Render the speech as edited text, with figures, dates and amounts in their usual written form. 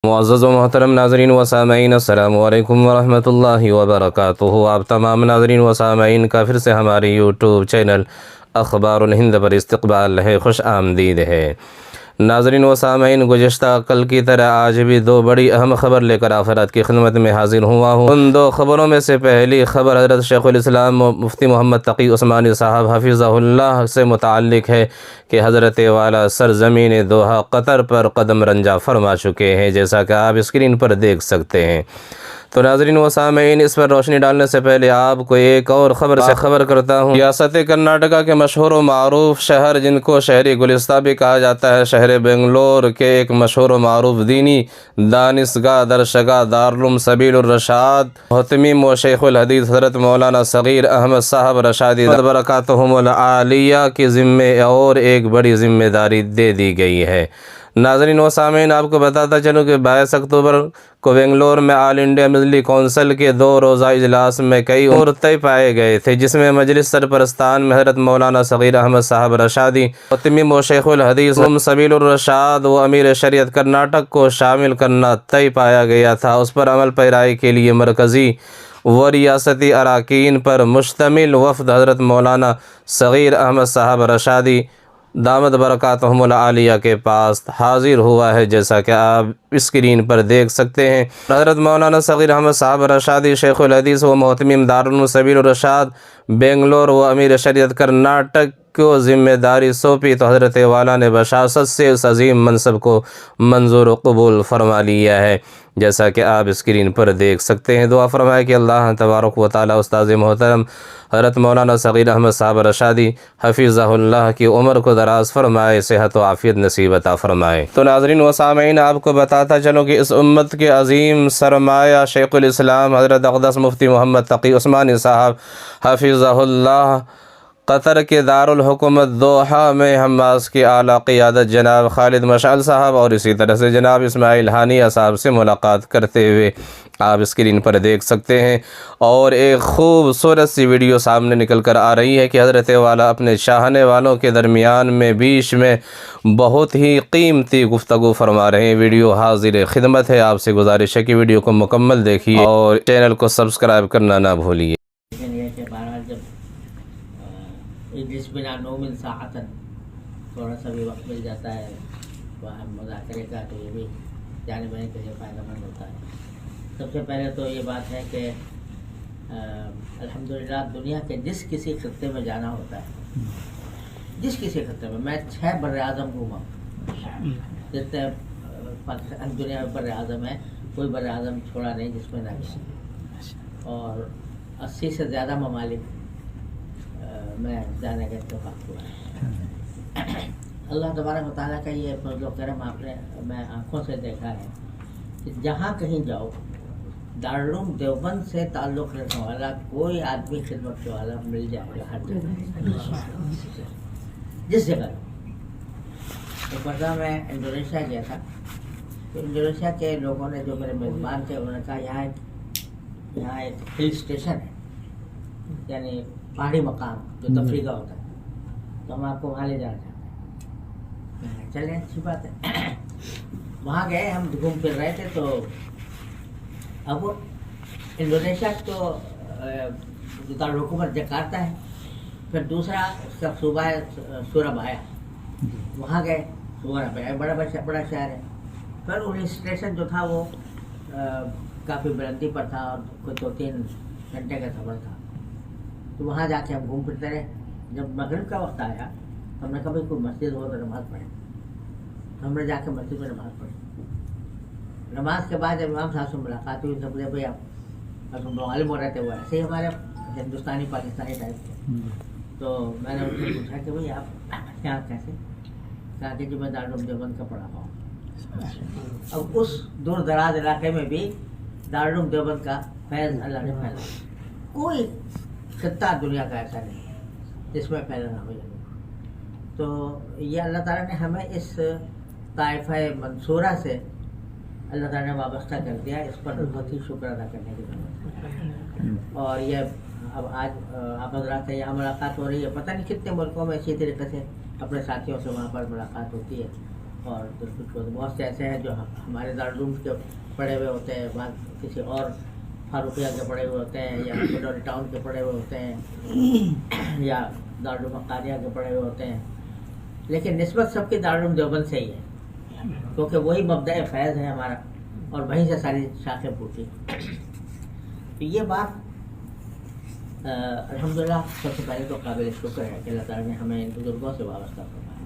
معزز و محترم ناظرین و سامعین، السلام علیکم ورحمۃ اللہ وبرکاتہ۔ آپ تمام ناظرین و سامعین کا پھر سے ہمارے یوٹیوب چینل اخبار الہند پر استقبال ہے، خوش آمدید ہے۔ ناظرین و سامعین، گزشتہ کل کی طرح آج بھی دو بڑی اہم خبر لے کر آخرات کی خدمت میں حاضر ہوا ہوں۔ ان دو خبروں میں سے پہلی خبر حضرت شیخ الاسلام مفتی محمد تقی عثمانی صاحب حفظہ اللہ سے متعلق ہے کہ حضرت والا سرزمین دوحہ قطر پر قدم رنجہ فرما چکے ہیں، جیسا کہ آپ اسکرین پر دیکھ سکتے ہیں۔ تو ناظرین و سامعین، اس پر روشنی ڈالنے سے پہلے آپ کو ایک اور خبر سے خبر کرتا ہوں۔ ریاست کرناٹکا کے مشہور و معروف شہر، جن کو شہری گلستان بھی کہا جاتا ہے، شہر بنگلور کے ایک مشہور و معروف دینی دانشگاہ درسگاہ دارالعلوم سبیل الرشاد محتمم و شیخ الحدیث حضرت مولانا صغیر احمد صاحب رشادی برکاتہم العالیہ کے ذمے اور ایک بڑی ذمہ داری دے دی گئی ہے۔ ناظرین و سامعین، آپ کو بتاتا چلوں کہ 22 اکتوبر کو بنگلور میں آل انڈیا مدنی کونسل کے 2 روزہ اجلاس میں کئی امور طے پائے گئے تھے، جس میں مجلس سرپرستان میں حضرت مولانا صغیر احمد صاحب رشادی محتمم و شیخ الحدیث سبیل الرشاد و امیر شریعت کرناٹک کو شامل کرنا طے پایا گیا تھا۔ اس پر عمل پیرائی کے لیے مرکزی و ریاستی اراکین پر مشتمل وفد حضرت مولانا صغیر احمد صاحب رشادی دامت برکاتہم العالیہ کے پاس حاضر ہوا ہے، جیسا کہ آپ اسکرین پر دیکھ سکتے ہیں۔ حضرت مولانا صغیر احمد صاحب رشادی شیخ الحدیث و محتمم دارالعلوم سبیل الرشاد بنگلور و امیر شریعت کرناٹک کو ذمہ داری سونپی تو حضرت والا نے بشاشت سے اس عظیم منصب کو منظور و قبول فرما لیا ہے، جیسا کہ آپ اسکرین پر دیکھ سکتے ہیں۔ دعا فرمائے کہ اللہ تبارک و تعالی استاذ محترم حضرت مولانا صغیر احمد صاحب رشادی حفظہ اللہ کی عمر کو دراز فرمائے، صحت و عافیت نصیب عطا فرمائے۔ تو ناظرین و سامعین، آپ کو بتاتا چلوں کہ اس امت کے عظیم سرمایہ شیخ الاسلام حضرت اقدس مفتی محمد تقی عثمانی صاحب حفظہ اللہ قطر کے دارالحکومت دوحہ میں حماس کی اعلیٰ قیادت جناب خالد مشعل صاحب اور اسی طرح سے جناب اسماعیل ہانیہ صاحب سے ملاقات کرتے ہوئے آپ اسکرین پر دیکھ سکتے ہیں، اور ایک خوبصورت سی ویڈیو سامنے نکل کر آ رہی ہے کہ حضرت والا اپنے چاہنے والوں کے درمیان میں بیچ میں بہت ہی قیمتی گفتگو فرما رہے ہیں۔ ویڈیو حاضر خدمت ہے، آپ سے گزارش ہے کہ ویڈیو کو مکمل دیکھیے اور چینل کو سبسکرائب کرنا نہ بھولیے۔ اجلس بنا نومن ساعتاً، تھوڑا سا بھی وقت مل جاتا ہے وہاں مذاکرے کا، تو یہ بھی جانے بانے کے لیے فائدہ مند ہوتا ہے۔ سب سے پہلے تو یہ بات ہے کہ الحمدللہ دنیا کے جس کسی خطے میں جانا ہوتا ہے، جس کسی خطے میں 6 بر اعظم گھوما، جتنے دنیا میں بر اعظم ہے، کوئی بر اعظم چھوڑا نہیں جس میں نہ گیا، اور 80 سے زیادہ ممالک میں جانے کا اتفاق ہوا ہے۔ اللہ تبارک و تعالیٰ کا یہ فضل و کرم میں آنکھوں سے دیکھا ہے کہ جہاں کہیں جاؤ، دارالعلوم دیوبند سے تعلق رکھنے والا کوئی آدمی خدمت کے والا مل جائے گا ہر جگہ، جس جگہ۔ ایک مرتبہ میں انڈونیشیا گیا تھا، تو انڈونیشیا کے لوگوں نے جو میرے میزبان تھے، انہوں نے کہا یہاں ایک ہل اسٹیشن ہے، یعنی پہاڑی مقام جو تفریح کا ہوتا ہے، تو ہم آپ کو وہاں لے جانا چاہتے ہیں۔ چلیں، اچھی بات ہے۔ وہاں گئے، ہم گھوم پھر رہے تھے، تو اب انڈونیشیا تو دارالحکومت جکارتہ ہے، پھر دوسرا اس کا صوبہ ہے سورابایا، وہاں گئے۔ سورابایا بڑا شہر ہے۔ پھر ان اسٹیشن جو تھا وہ کافی بلندی پر تھا، اور کوئی 2-3 گھنٹے کا سفر تھا، تو وہاں جا کے ہم گھوم پھرتے رہے۔ جب مغرب کا وقت آیا، ہم نے کہا بھائی کوئی مسجد ہو تو نماز پڑھیں۔ ہم نے جا کے مسجد میں نماز پڑھی۔ نماز کے بعد جب امام صاحب سے ملاقات ہوئی، سب نے بھائی آپ معلوم ہو رہے تھے، وہ ایسے ہی ہمارے ہندوستانی پاکستانی ٹائپ کے، تو میں نے ان سے پوچھا کہ بھائی آپ کیا کیسے؟ کہا کہ جی میں دارالعلوم دیوبند کا پڑھا ہوں۔ اب اس دور دراز علاقے میں بھی دارالعلوم دیوبند کا فیض اللہ نے پھیلا، کوئی خطہ دنیا کا ایسا نہیں ہے جس میں پھیلا نہ ہو جائے۔ تو یہ اللہ تعالیٰ نے ہمیں اس طائفہ منصورہ سے اللہ تعالیٰ نے وابستہ کر دیا، اس پر بہت ہی شکر ادا کرنے کی ضرورت ہے۔ اور یہ اب آج آپ حضرات سے یہاں ملاقات ہو رہی ہے، پتہ نہیں کتنے ملکوں میں اسی طریقے سے اپنے ساتھیوں سے وہاں پر ملاقات ہوتی ہے، اور کچھ بہت سے ایسے ہیں جو ہمارے دارالعلوم کے پڑھے ہوئے ہوتے ہیں، بعض کسی اور فاروقیہ کے پڑھے ہوئے ہوتے ہیں، یا مڈل ٹاؤن کے پڑھے ہوئے ہوتے ہیں، یا دارالعلوم قاریہ کے پڑھے ہوئے ہوتے ہیں، لیکن نسبت سب کی دارالعلوم دیوبند سے ہی ہے، کیونکہ وہی مبدأ فیض ہے ہمارا، اور وہیں سے ساری شاخیں پھوٹی۔ تو یہ بات الحمدللہ سب سے پہلے تو قابل شکر ہے کہ اللہ تعالیٰ نے ہمیں ان بزرگوں سے وابستہ فرمایا۔